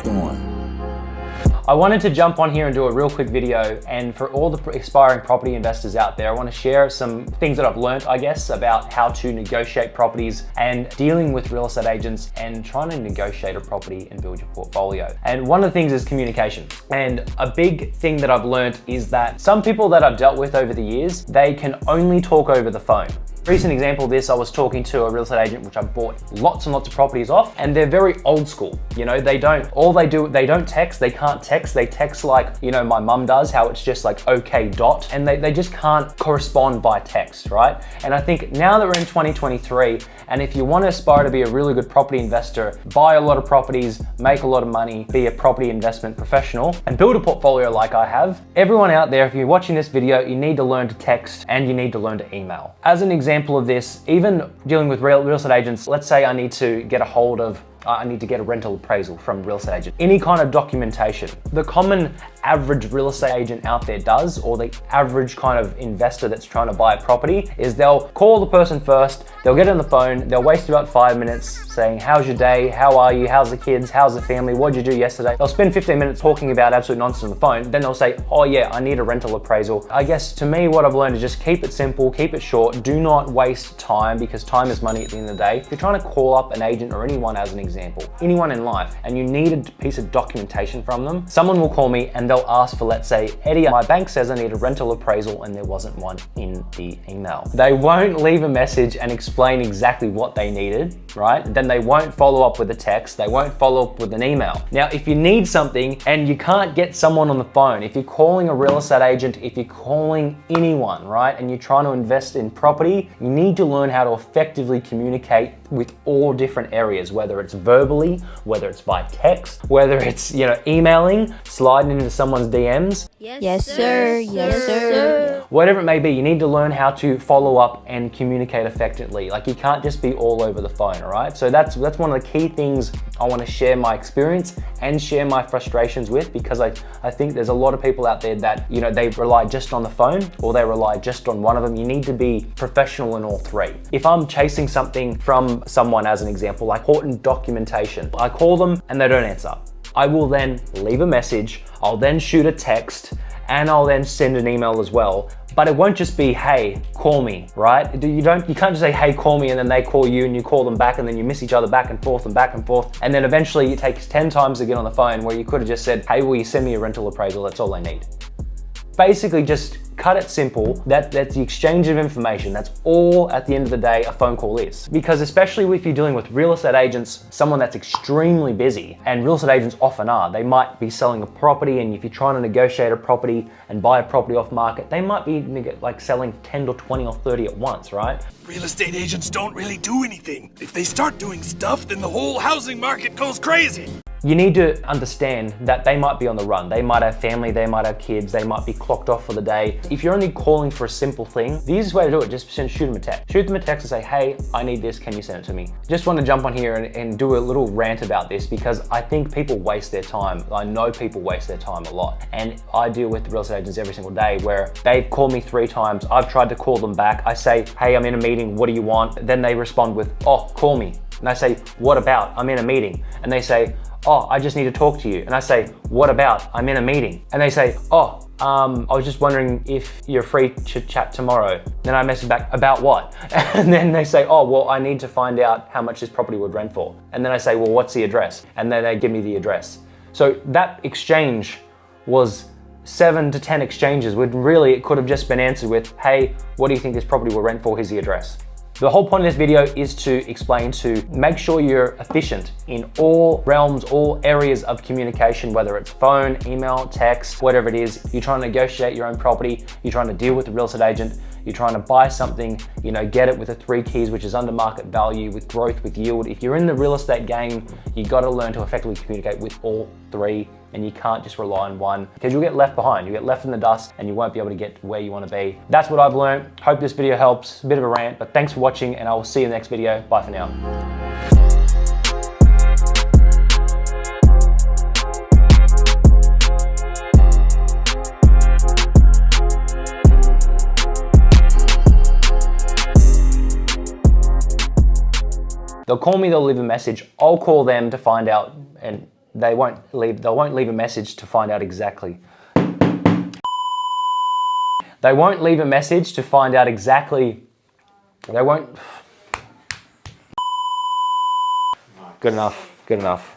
on. I wanted to jump on here and do a real quick video, and for all the aspiring property investors out there, I want to share some things that I've learned, I guess, about how to negotiate properties and dealing with real estate agents and trying to negotiate a property and build your portfolio. And one of the things is communication. And a big thing that I've learned is that some people that I've dealt with over the years, they can only talk over the phone. Recent example of this, I was talking to a real estate agent which I bought lots and lots of properties off, and they're very old school. You know, they don't text, they can't text, they text like, you know, my mum does, how it's just like okay dot, and they just can't correspond by text, right? And I think now that we're in 2023, and if you want to aspire to be a really good property investor, buy a lot of properties, make a lot of money, be a property investment professional, and build a portfolio like I have, everyone out there, if you're watching this video, you need to learn to text and you need to learn to email. As an example of this, even dealing with real estate agents, let's say I need to get a rental appraisal from a real estate agent. Any kind of documentation. The common average real estate agent out there does, or the average kind of investor that's trying to buy a property, is they'll call the person first, they'll get on the phone, they'll waste about 5 minutes saying, how's your day? How are you? How's the kids? How's the family? What'd you do yesterday? They'll spend 15 minutes talking about absolute nonsense on the phone. Then they'll say, oh yeah, I need a rental appraisal. I guess to me, what I've learned is just keep it simple, keep it short. Do not waste time, because time is money at the end of the day. If you're trying to call up an agent or anyone as an example, anyone in life, and you need a piece of documentation from them, someone will call me and they'll ask for, let's say, Eddie, my bank says I need a rental appraisal and there wasn't one in the email. They won't leave a message and explain exactly what they needed, right? Then they won't follow up with a text, they won't follow up with an email. Now, if you need something and you can't get someone on the phone, if you're calling a real estate agent, if you're calling anyone, right, and you're trying to invest in property, you need to learn how to effectively communicate with all different areas, whether it's verbally, whether it's by text, whether it's, you know, emailing, sliding into someone's DMs. Yes, sir. Yes, sir. Whatever it may be, you need to learn how to follow up and communicate effectively. Like, you can't just be all over the phone, all right? So that's one of the key things I want to share my experience and share my frustrations with, because I think there's a lot of people out there that, you know, they rely just on the phone or they rely just on one of them. You need to be professional in all three. If I'm chasing something from someone, as an example, like important documentation, I call them and they don't answer. I will then leave a message, I'll then shoot a text, and I'll then send an email as well. But it won't just be, hey, call me, right? You can't just say, hey, call me, and then they call you and you call them back, and then you miss each other back and forth and back and forth. And then eventually it takes 10 times to get on the phone, where you could have just said, hey, will you send me a rental appraisal? That's all I need. Basically, just cut it simple. That's the exchange of information. That's all, at the end of the day, a phone call is. Because especially if you're dealing with real estate agents, someone that's extremely busy, and real estate agents often are, they might be selling a property, and if you're trying to negotiate a property and buy a property off market, they might be like selling 10 or 20 or 30 at once, right? Real estate agents don't really do anything. If they start doing stuff, then the whole housing market goes crazy. You need to understand that they might be on the run. They might have family, they might have kids, they might be clocked off for the day. If you're only calling for a simple thing, the easiest way to do it, just shoot them a text. Shoot them a text and say, hey, I need this, can you send it to me? Just want to jump on here and do a little rant about this, because I think people waste their time. I know people waste their time a lot. And I deal with real estate agents every single day where they've called me 3 times, I've tried to call them back. I say, hey, I'm in a meeting, what do you want? Then they respond with, oh, call me. And I say, what about? I'm in a meeting. And they say, oh, I just need to talk to you. And I say, what about? I'm in a meeting. And they say, oh, I was just wondering if you're free to chat tomorrow. Then I message back, about what? And then they say, oh, well, I need to find out how much this property would rent for. And then I say, well, what's the address? And then they give me the address. So that exchange was 7 to 10 exchanges, when really it could have just been answered with, hey, what do you think this property will rent for? Here's the address. The whole point of this video is to explain to make sure you're efficient in all realms, all areas of communication, whether it's phone, email, text, whatever it is. You're trying to negotiate your own property, you're trying to deal with a real estate agent, you're trying to buy something, you know, get it with the 3 keys, which is under market value, with growth, with yield. If you're in the real estate game, you got to learn to effectively communicate with all 3, and you can't just rely on one, because you'll get left behind. You get left in the dust and you won't be able to get to where you want to be. That's what I've learned. Hope this video helps. A bit of a rant, but thanks for watching, and I will see you in the next video. Bye for now. They'll call me, they'll leave a message. I'll call them to find out and they won't leave a message to find out exactly. They won't leave a message to find out exactly. They won't. Good enough. Good enough.